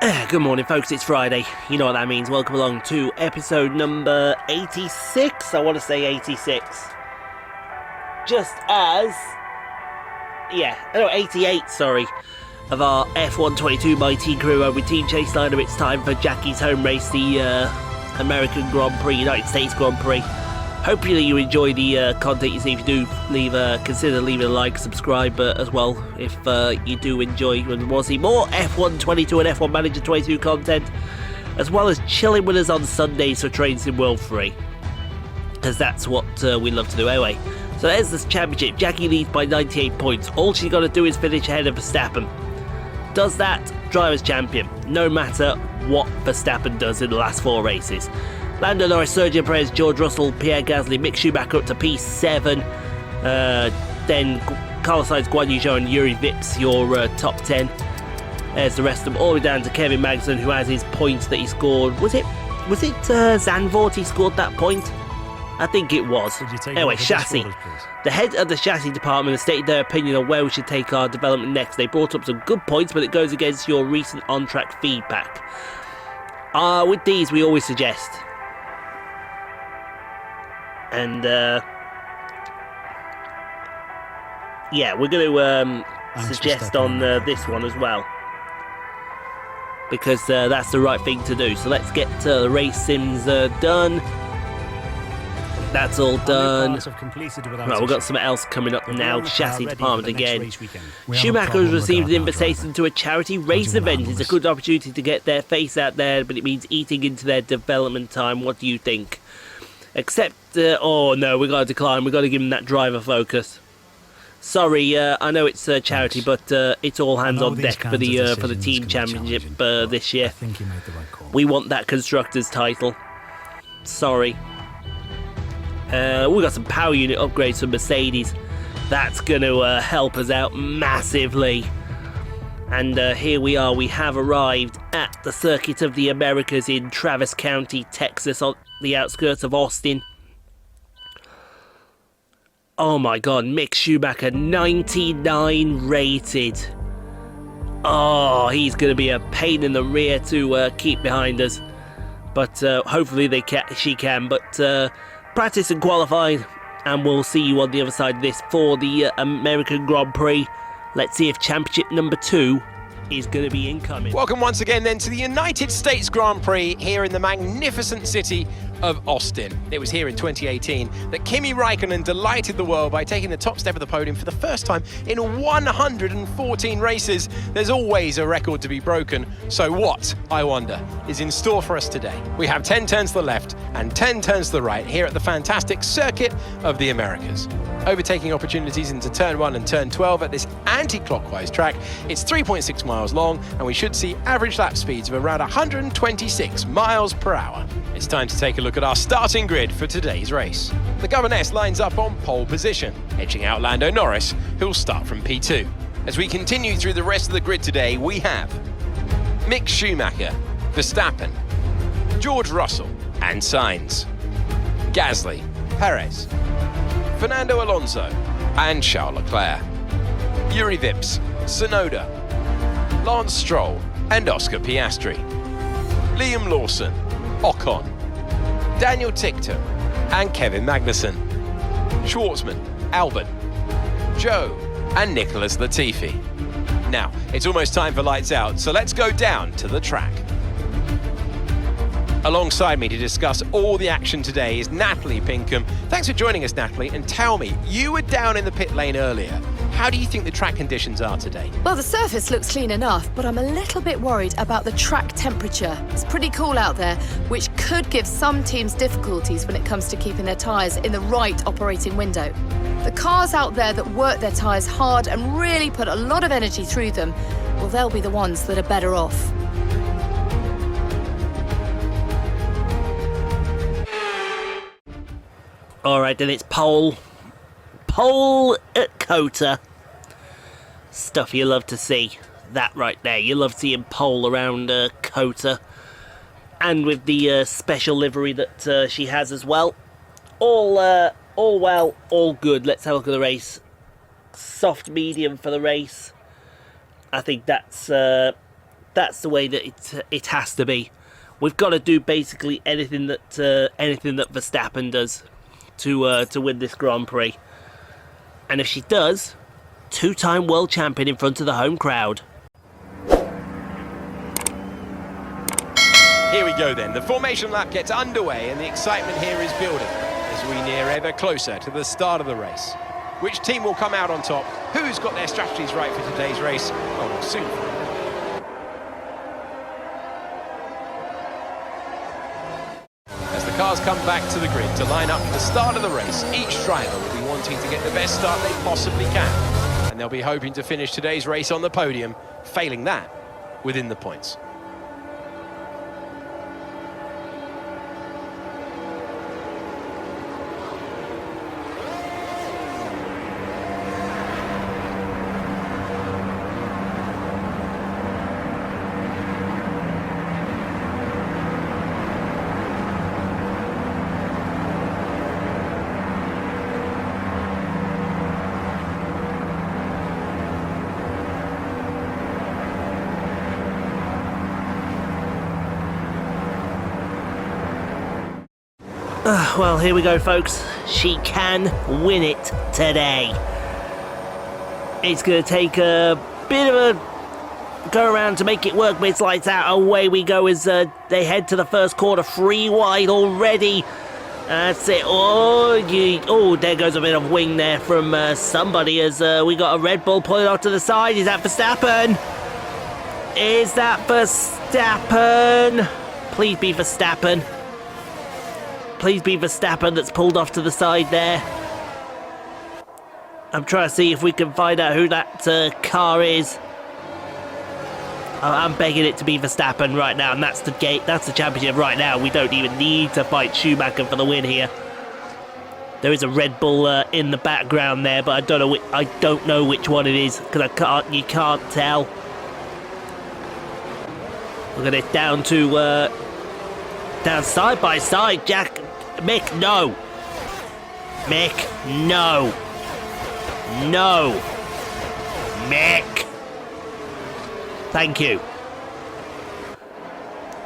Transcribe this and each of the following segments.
Good morning, folks. It's Friday. You know what that means. Welcome along to episode number 86. I want to say 86. Just as... Yeah, no, 88, sorry. Of our F122 Mighty Crew over with Team Chaseliner. It's time for Jackie's home race, the American Grand Prix, United States Grand Prix. Hopefully you enjoy the content you see. If you do, consider leaving a like, subscribe as well if you do enjoy and want to see more F122 and F1 Manager 22 content, as well as chilling with us on Sundays for Train Sim World 3, because that's what we love to do anyway. So there's this championship. Jackie leads by 98 points. All she's got to do is finish ahead of Verstappen. Does that, driver's champion, no matter what Verstappen does in the last 4 races. Lando Norris, Sergio Perez, George Russell, Pierre Gasly, Mick Schumacher up to P7. Then Carlos Sainz, Guan Yu Zhou and Yuri Vips, your top 10. There's the rest of them, all the way down to Kevin Magnussen, who has his points that he scored. Was it Zandvoort he scored that point? I think it was. Anyway, chassis. The head of the chassis department has stated their opinion on where we should take our development next. They brought up some good points, but it goes against your recent on-track feedback. With these, we always suggest... And, yeah, we're going to suggest on this one as well, because that's the right thing to do. So let's get the race sims done. That's all done. Right, we've got something else coming up now. Chassis department again. Schumacher has received an invitation to a charity race event. It's a good opportunity to get their face out there, but it means eating into their development time. What do you think? Except, oh no, we've got to decline. We've got to give him that driver focus. Sorry, I know it's a charity, but it's all hands on deck for the team championship this year. We want that constructors title. Sorry. We've got some power unit upgrades for Mercedes. That's going to help us out massively. And here we are. We have arrived at the Circuit of the Americas in Travis County, Texas, on the outskirts of Austin. Oh my god, Mick Schumacher, 99 rated. Oh, he's going to be a pain in the rear to keep behind us. But hopefully she can. But practice and qualify, and we'll see you on the other side of this for the American Grand Prix. Let's see if championship number 2 is going to be incoming. Welcome once again then to the United States Grand Prix here in the magnificent city of Austin. It was here in 2018 that Kimi Raikkonen delighted the world by taking the top step of the podium for the first time in 114 races. There's always a record to be broken, so what, I wonder, is in store for us today? We have 10 turns to the left and 10 turns to the right here at the fantastic Circuit of the Americas. Overtaking opportunities into turn 1 and turn 12 at this anti-clockwise track. It's 3.6 miles long, and we should see average lap speeds of around 126 miles per hour. It's time to take a look at our starting grid for today's race. The governess lines up on pole position, edging out Lando Norris, who'll start from P2. As we continue through the rest of the grid today, we have Mick Schumacher, Verstappen, George Russell and Sainz, Gasly, Perez, Fernando Alonso and Charles Leclerc, Yuri Vips, Tsunoda, Lance Stroll and Oscar Piastri, Liam Lawson, Ocon, Daniel Ticktum and Kevin Magnussen, Schwartzman, Albon, Joe and Nicholas Latifi. Now, it's almost time for lights out, so let's go down to the track. Alongside me to discuss all the action today is Natalie Pinkham. Thanks for joining us, Natalie, and tell me, you were down in the pit lane earlier. How do you think the track conditions are today? Well, the surface looks clean enough, but I'm a little bit worried about the track temperature. It's pretty cool out there, which could give some teams difficulties when it comes to keeping their tyres in the right operating window. The cars out there that work their tyres hard and really put a lot of energy through them, well, they'll be the ones that are better off. Alright, then it's pole at Cota. Stuff you love to see. That right there. You love seeing pole around Cota. And with the special livery that she has as well. All well, all good. Let's have a look at the race. Soft medium for the race. I think that's That's the way that it has to be. We've got to do basically anything that Verstappen does to win this Grand Prix. And if she does, two-time world champion in front of the home crowd. Here we go then. The formation lap gets underway and the excitement here is building as we near ever closer to the start of the race. Which team will come out on top? Who's got their strategies right for today's race? Well, we'll soon find out. As the cars come back to the grid to line up for the start of the race, each driver will be wanting to get the best start they possibly can. And they'll be hoping to finish today's race on the podium, failing that within the points. Well, here we go, folks. She can win it today. It's going to take a bit of a go around to make it work, but it's lights out. Away we go as they head to the first corner. 3 wide already. That's it. Oh, there goes a bit of wing there from somebody as we got a Red Bull pulling off to the side. Is that Verstappen? Is that Verstappen? Please be Verstappen. Please be Verstappen that's pulled off to the side there. I'm trying to see if we can find out who that car is. I'm begging it to be Verstappen right now, and that's the championship right now. We don't even need to fight Schumacher for the win here. There is a Red Bull in the background there, but I don't know which one it is because you can't tell. Look at it down side by side. Mick, no. Mick, no. No. Mick. Thank you.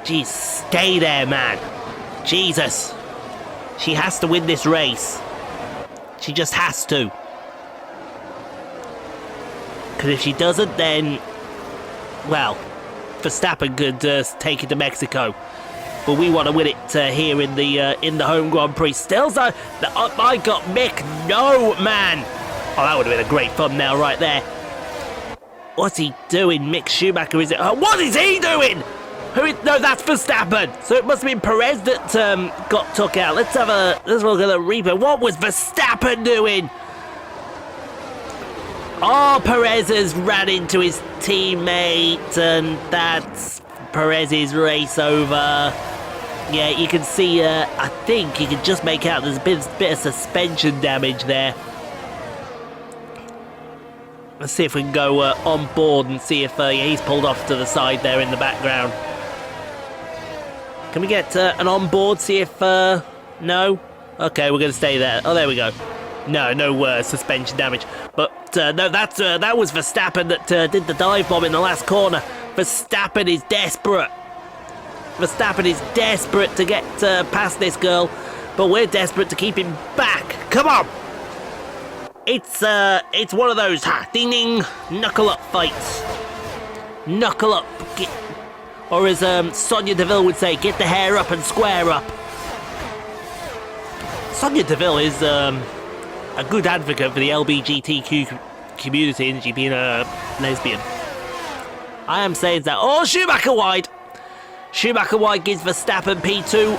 Jeez, stay there, man. Jesus. She has to win this race. She just has to. Because if she doesn't, then, well, Verstappen could take it to Mexico. But we want to win it here in the home Grand Prix. Stills, I got Mick. No, man. Oh, that would have been a great thumbnail right there. What's he doing? Mick Schumacher, is it? Oh, what is he doing? No, that's Verstappen. So it must have been Perez that got took out. Let's look at the replay. What was Verstappen doing? Oh, Perez has ran into his teammate, and that's Perez's race over. Yeah, you can see, I think you can just make out there's a bit of suspension damage there. Let's see if we can go on board and see if he's pulled off to the side there in the background. Can we get an on board, see if... no? Okay, we're going to stay there. Oh, there we go. No suspension damage. But no, that was Verstappen that did the dive bomb in the last corner. Verstappen is desperate. Verstappen is desperate to get past this girl, but we're desperate to keep him back. Come on! It's one of those ding ding knuckle up fights. Knuckle up, or as Sonia Deville would say, get the hair up and square up. Sonia Deville is a good advocate for the LGBTQ community, and she being a lesbian. I am saying that. Oh, Schumacher wide. Schumacher wide gives Verstappen P2.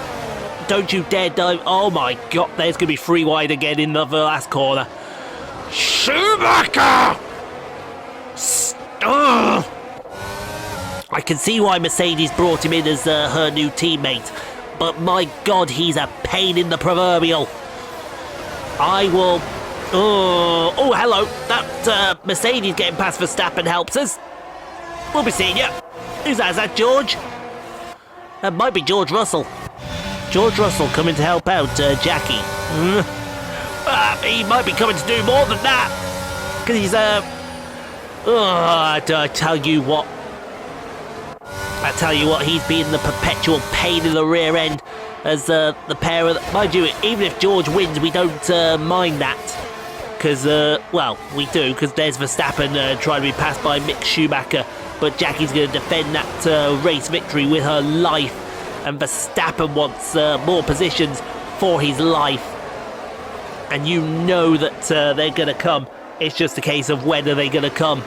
Don't you dare dive. Oh my God, there's going to be 3 wide again in the last corner. Schumacher! Ugh. I can see why Mercedes brought him in as her new teammate, but my God, he's a pain in the proverbial. I will... Oh, hello. That Mercedes getting past Verstappen helps us. We'll be seeing you. Who's that? Is that George? That might be George Russell. George Russell coming to help out Jackie. He might be coming to do more than that. Because he's, I tell you what. I tell you what, he's been the perpetual pain in the rear end as the pair of... Mind you, even if George wins, we don't mind that. Because, well, we do, because there's Verstappen trying to be passed by Mick Schumacher. But Jackie's going to defend that race victory with her life. And Verstappen wants more positions for his life. And you know that they're going to come. It's just a case of when are they going to come.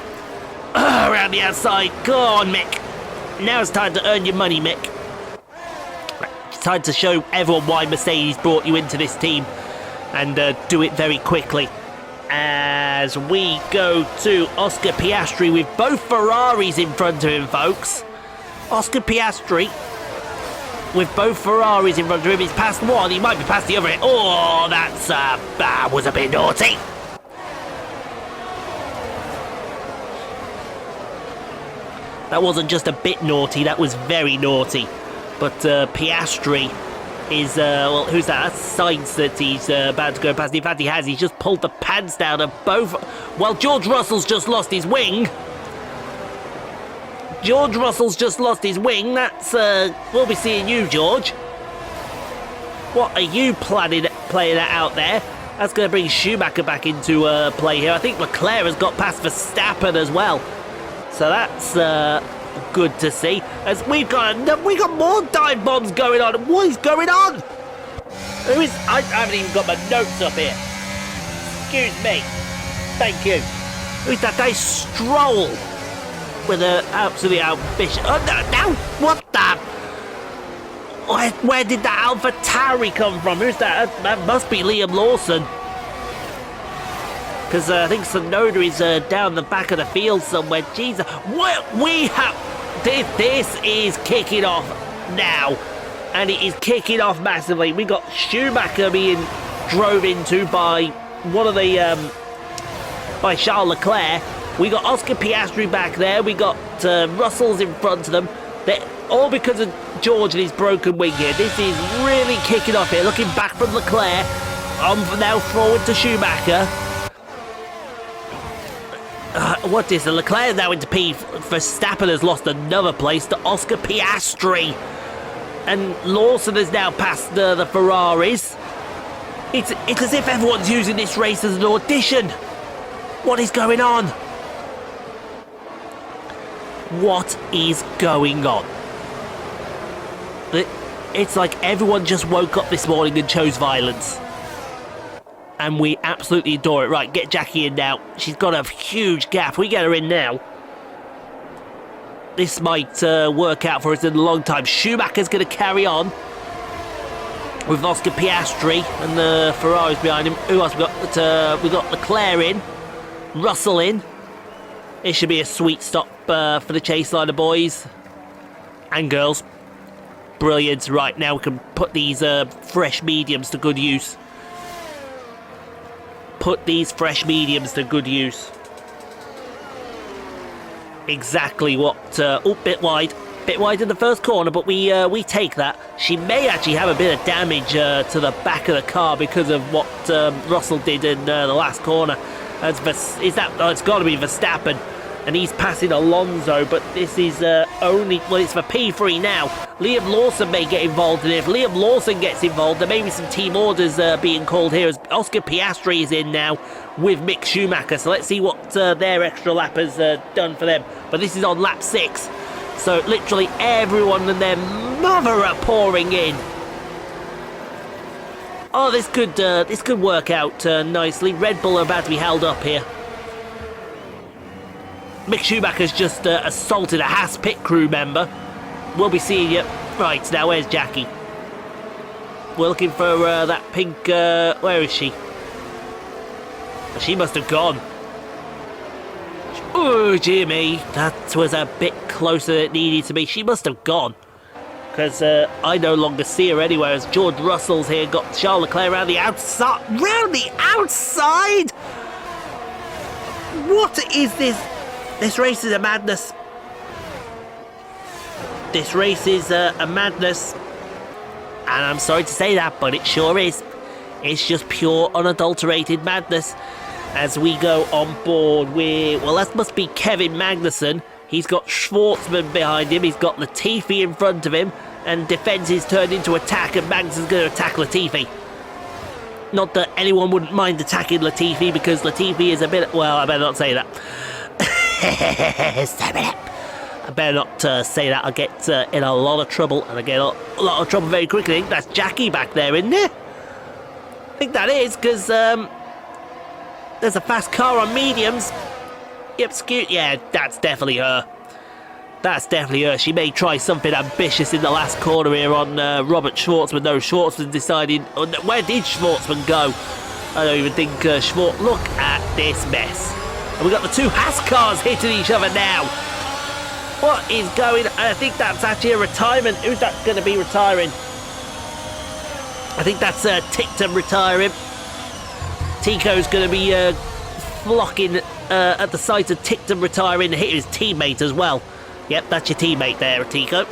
Around the outside. Go on, Mick. Now it's time to earn your money, Mick. It's time to show everyone why Mercedes brought you into this team. And do it very quickly. As we go to Oscar Piastri with both Ferraris in front of him, folks. Oscar Piastri with both Ferraris in front of him. He's past one. He might be past the other. Oh, that was a bit naughty. That wasn't just a bit naughty. That was very naughty. But Piastri is, well, who's that? That's Sainz that he's about to go past. In fact, he's just pulled the pants down of both. Well, George Russell's just lost his wing. George Russell's just lost his wing. That's, we'll be seeing you, George. What are you playing that out there? That's going to bring Schumacher back into play here. I think Leclerc has got past Verstappen as well. So that's good to see. As we've got more dive bombs going on. What is going on? I haven't even got my notes up here. Excuse me. Thank you. Who's that guy? Stroll with an absolutely ambitious. Oh no! What the? Where did that AlphaTauri come from? Who's that? That must be Liam Lawson. Because I think Sonoda is down the back of the field somewhere. Jesus, what we have... This is kicking off now. And it is kicking off massively. We got Schumacher being drove into by one of the... by Charles Leclerc. We got Oscar Piastri back there. We got Russell's in front of them. They're all because of George and his broken wing here. This is really kicking off here. Looking back from Leclerc. Now forward to Schumacher. What is the Leclerc now into P? Verstappen has lost another place to Oscar Piastri. And Lawson has now passed the Ferraris. It's as if everyone's using this race as an audition. What is going on? What is going on? It's like everyone just woke up this morning and chose violence. And we absolutely adore it. Right, get Jackie in now. She's got a huge gap. We get her in now. This might work out for us in a long time. Schumacher's going to carry on with Oscar Piastri and the Ferraris behind him. Who else we got? We got Leclerc in. Russell in. It should be a sweet stop for the Chaseliner boys and girls. Brilliant. Right, now we can put these fresh mediums to good use. Put these fresh mediums to good use. Exactly what... bit wide in the first corner, but we take that. She may actually have a bit of damage to the back of the car because of what Russell did in the last corner. It's got to be Verstappen, and he's passing Alonso, but this is only... Well, it's for P3 now. Liam Lawson may get involved in it. If Liam Lawson gets involved, there may be some team orders being called here as Oscar Piastri is in now with Mick Schumacher. So let's see what their extra lap has done for them. But this is on lap 6. So literally everyone and their mother are pouring in. Oh, this could work out nicely. Red Bull are about to be held up here. Mick Schumacher's just assaulted a Haas pit crew member. We'll be seeing you. Right, now where's Jackie? We're looking for that pink... where is she? She must have gone. Oh, Jimmy. That was a bit closer than it needed to be. She must have gone. Because I no longer see her anywhere as George Russell's here. Got Charles Leclerc around the outside. Round the outside? What is this? This race is a madness. This race is a madness. And I'm sorry to say that, but it sure is. It's just pure, unadulterated madness. As we go on board with... Well, that must be Kevin Magnussen He's got Schwartzman behind him. He's got Latifi in front of him. And defence is turned into attack, and Magnus is going to attack Latifi. Not that anyone wouldn't mind attacking Latifi, because Latifi is a bit... Well, I better not say that. I better not say that. I'll get in a lot of trouble, and I get a lot of trouble very quickly. I think that's Jackie back there, isn't it? I think that is, because there's a fast car on mediums. Yep, Scoot. Yeah, that's definitely her. That's definitely her. She may try something ambitious in the last corner here on Robert Schwartzman. No, Schwartzman deciding... Where did Schwartzman go? I don't even think Schwartz... Look at this mess. And we've got the two Haas cars hitting each other now. What is going... I think that's actually a retirement. Who's that going to be retiring? I think that's Tictum retiring. Tico's going to be flocking at the sight of Tictum retiring and hitting his teammate as well. Yep, that's your teammate there, Tico.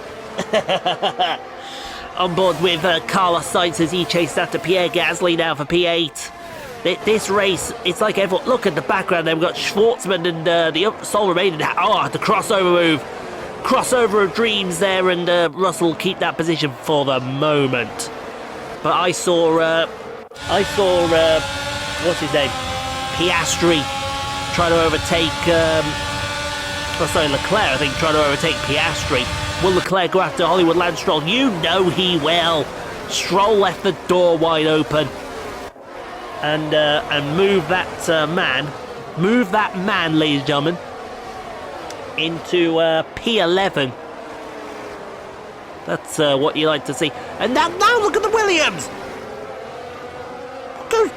On board with Carlos Sainz as he chased after Pierre Gasly now for P8. This race, it's like everyone... Look at the background there. We've got Schwartzman and the sole remaining... Oh, the crossover move. Crossover of dreams there, and Russell will keep that position for the moment. But I saw... what's his name? Piastri trying to overtake... Leclerc, I think, trying to overtake Piastri. Will Leclerc go after Hollywood Land Stroll? You know he will. Stroll left the door wide open. And move that man. Move that man, ladies and gentlemen, into P11. That's what you like to see. And now look at the Williams. Goose.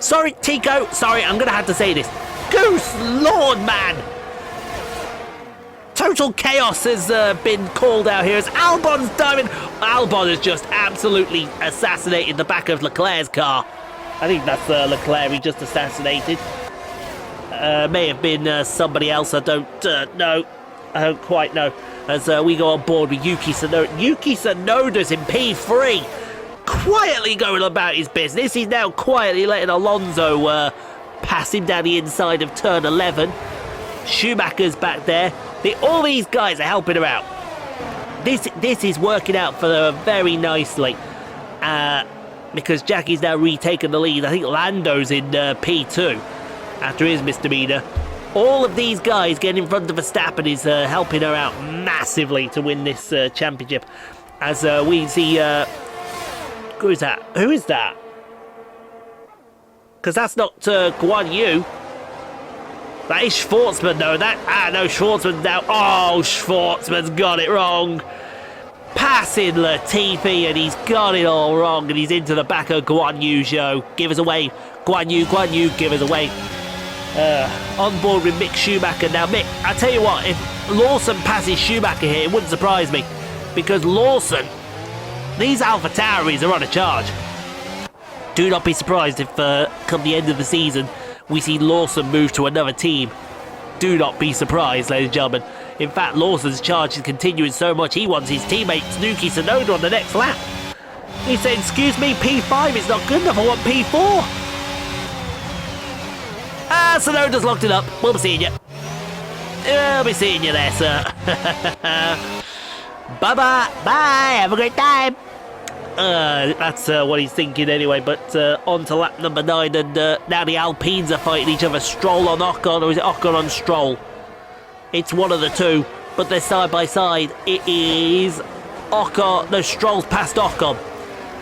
Sorry, Tico. Sorry, I'm going to have to say this. Goose Lord, man. Total chaos has been called out here as Albon's diving. Albon has just absolutely assassinated the back of Leclerc's car. I think that's Leclerc he just assassinated. May have been somebody else. I don't know. I don't quite know. As we go on board with Yuki Tsunoda. Yuki Tsunoda's in P3. Quietly going about his business. He's now quietly letting Alonso pass him down the inside of turn 11. Schumacher's back there. All these guys are helping her out. This is working out for her very nicely. Because Jackie's now retaken the lead. I think Lando's in P2 after his misdemeanor. All of these guys getting in front of Verstappen is helping her out massively to win this championship. As we see... who is that? Who is that? Because that's not Guan Yu. That is Schwartzman, though. No, Schwartzman now. Oh, Schwartzman's got it wrong. Passing Latifi, and he's got it all wrong, and he's into the back of Guan Yu show. Give us away. Guan Yu, give us away. On board with Mick Schumacher. Now, Mick, I tell you what, if Lawson passes Schumacher here, it wouldn't surprise me. Because Lawson, these Alpha Tauris are on a charge. Do not be surprised if, come the end of the season, we see Lawson move to another team. Do not be surprised, ladies and gentlemen. In fact, Lawson's charge is continuing so much, he wants his teammate Yuki Tsunoda on the next lap. He said, excuse me, P5 is not good enough, I want P4. Tsunoda's locked it up. We'll be seeing you. We'll be seeing you there, sir. Bye-bye. Bye. Have a great time. That's what he's thinking anyway, but on to lap number 9, and now the Alpines are fighting each other. Stroll on Ocon, or is it Ocon on Stroll? It's one of the two, but they're side by side. It is Ocon, no, Stroll's past Ocon.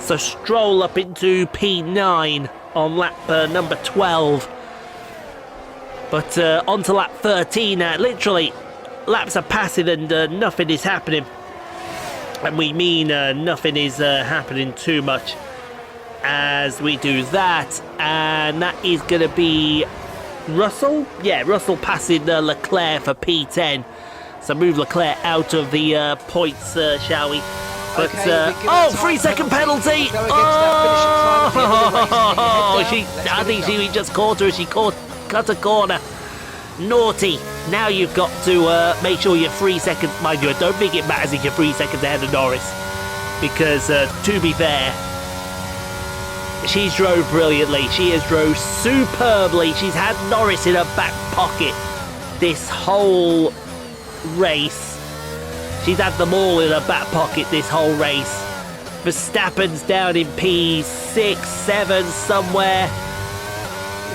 So Stroll up into P9 on lap number 12. But on to lap 13 now. Literally, laps are passing and nothing is happening. And we mean nothing is happening too much as we do that. And that is going to be Russell? Yeah, Russell passing Leclerc for P10. So move Leclerc out of the points, shall we? But, Okay, oh, 3-second penalty! I think she just caught her as she cut a corner. Naughty. Now you've got to make sure you're 3 seconds. Mind you, I don't think it matters if you're 3 seconds ahead of Norris. Because, to be fair, she's drove brilliantly. She has drove superbly. She's had Norris in her back pocket this whole race. She's had them all in her back pocket this whole race. Verstappen's down in P6, 7 somewhere.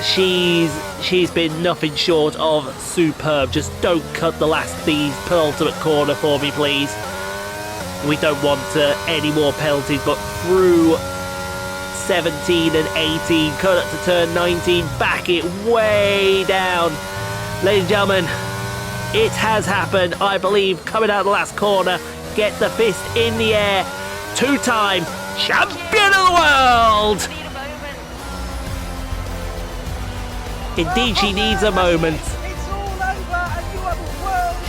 She's been nothing short of superb. Just don't cut the penultimate corner for me, please. We don't want any more penalties, but through 17 and 18, cut up to turn 19, back it way down. Ladies and gentlemen, it has happened, I believe, coming out of the last corner. Get the fist in the air. Two-time champion of the world! Indeed, she needs a moment.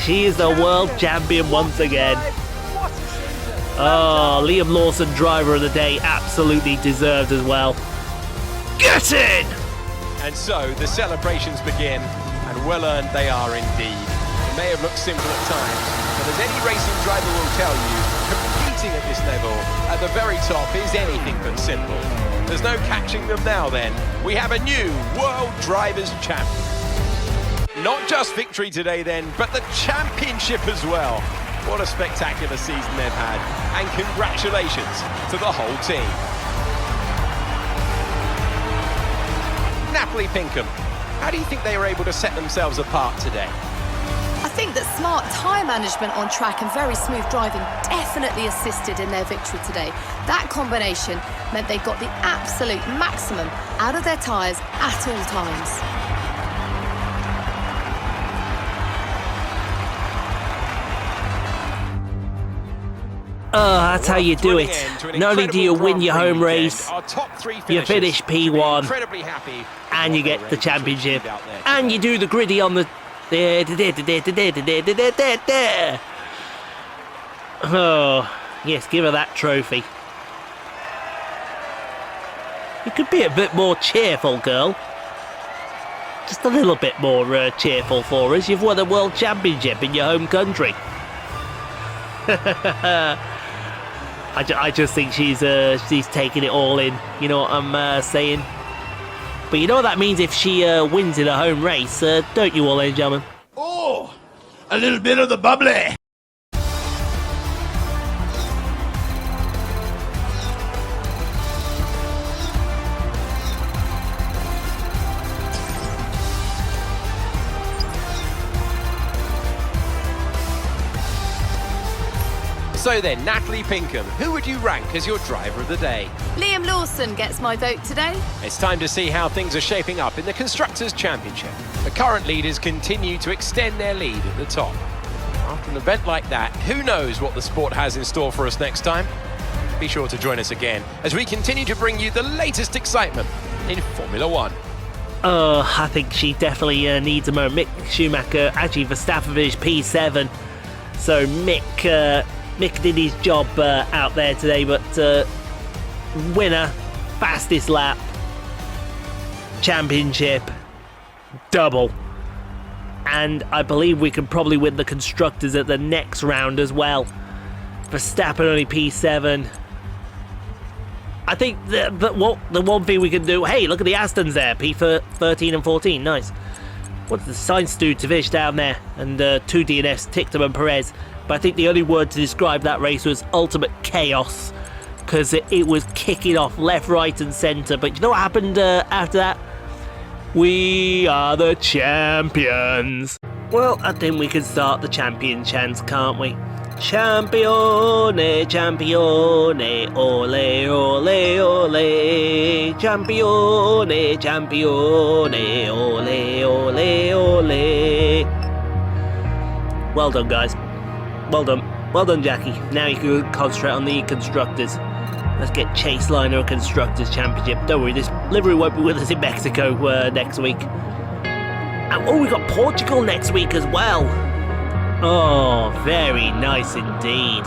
She is the world champion once again. Oh, Liam Lawson, driver of the day, absolutely deserved as well. Get in! And so the celebrations begin, and well earned they are indeed. It may have looked simple at times, but as any racing driver will tell you, competing at this level, at the very top, is anything but simple. There's no catching them now then. We have a new World Drivers' Champion. Not just victory today then, but the championship as well. What a spectacular season they've had, and congratulations to the whole team. Natalie Pinkham, how do you think they were able to set themselves apart today? I think that smart tyre management on track and very smooth driving definitely assisted in their victory today. That combination meant they got the absolute maximum out of their tyres at all times. That's how you do it. Not only do you win your home race, you finish P1, and you get the championship, and you do the gritty on the... Oh, yes, give her that trophy. You could be a bit more cheerful, girl. Just a little bit more cheerful for us. You've won a world championship in your home country. I just think she's taking it all in. You know what I'm saying? But you know what that means if she wins in a home race, don't you all, ladies and gentlemen? Oh, a little bit of the bubbly. So then, Natalie Pinkham, who would you rank as your driver of the day? Liam Lawson gets my vote today. It's time to see how things are shaping up in the Constructors' Championship. The current leaders continue to extend their lead at the top. After an event like that, who knows what the sport has in store for us next time? Be sure to join us again as we continue to bring you the latest excitement in Formula One. I think she definitely needs a moment. Mick Schumacher, actually Verstappen finished P7, so Mick did his job out there today, but winner, fastest lap, championship, double. And I believe we can probably win the Constructors at the next round as well. Verstappen only P7. I think the one thing we can do, hey, look at the Astons there, P13 and 14, nice. What's the Sainz do to finish down there? And 2 DNFs, Ticktum and Perez. But I think the only word to describe that race was ultimate chaos, because it was kicking off left, right and centre. But you know what happened after that? We are the champions. Well, I think we can start the champion chants, can't we? Champione, champione, ole, ole, ole. Champione, champione, ole, ole, ole. Well done, guys. Well done. Well done, Jackie. Now you can concentrate on the Constructors. Let's get Chase-Liner Constructors Championship. Don't worry, this livery won't be with us in Mexico next week. And oh, we've got Portugal next week as well. Oh, very nice indeed.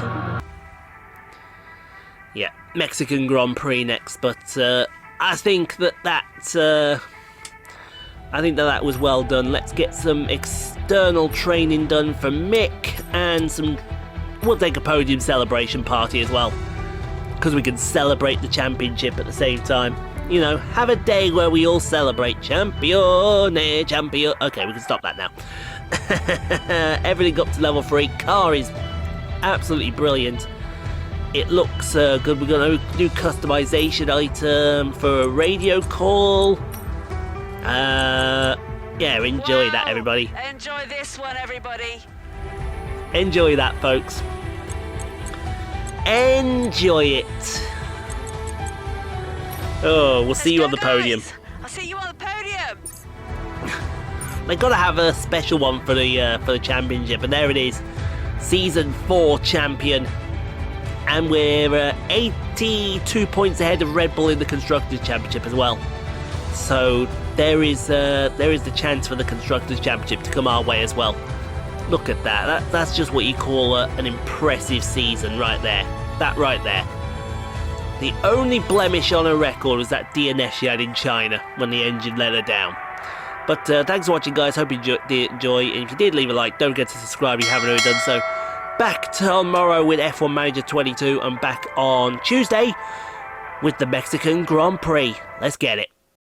Yeah, Mexican Grand Prix next, but I think that was well done. Let's get some external training done for Mick, and we'll take a podium celebration party as well, because we can celebrate the championship at the same time. You know, have a day where we all celebrate. Champione, champion. Okay, we can stop that now. Everything up to level 3. Car is absolutely brilliant. It looks good. We've got a new customization item for a radio call. Yeah, enjoy that, everybody. Enjoy this one, everybody. Enjoy that, folks. Enjoy it. Oh, we'll see you on the podium. I'll see you on the podium. They gotta have a special one for the championship, and there it is, season 4 champion, and we're 82 points ahead of Red Bull in the constructors championship as well. So there is the chance for the constructors championship to come our way as well. Look at that. That's just what you call an impressive season right there. That right there. The only blemish on her record was that DNF she had in China when the engine let her down. But thanks for watching, guys. Hope you enjoy. And if you did, leave a like. Don't forget to subscribe if you haven't already done so. Back tomorrow with F1 Manager 22. And back on Tuesday with the Mexican Grand Prix. Let's get it.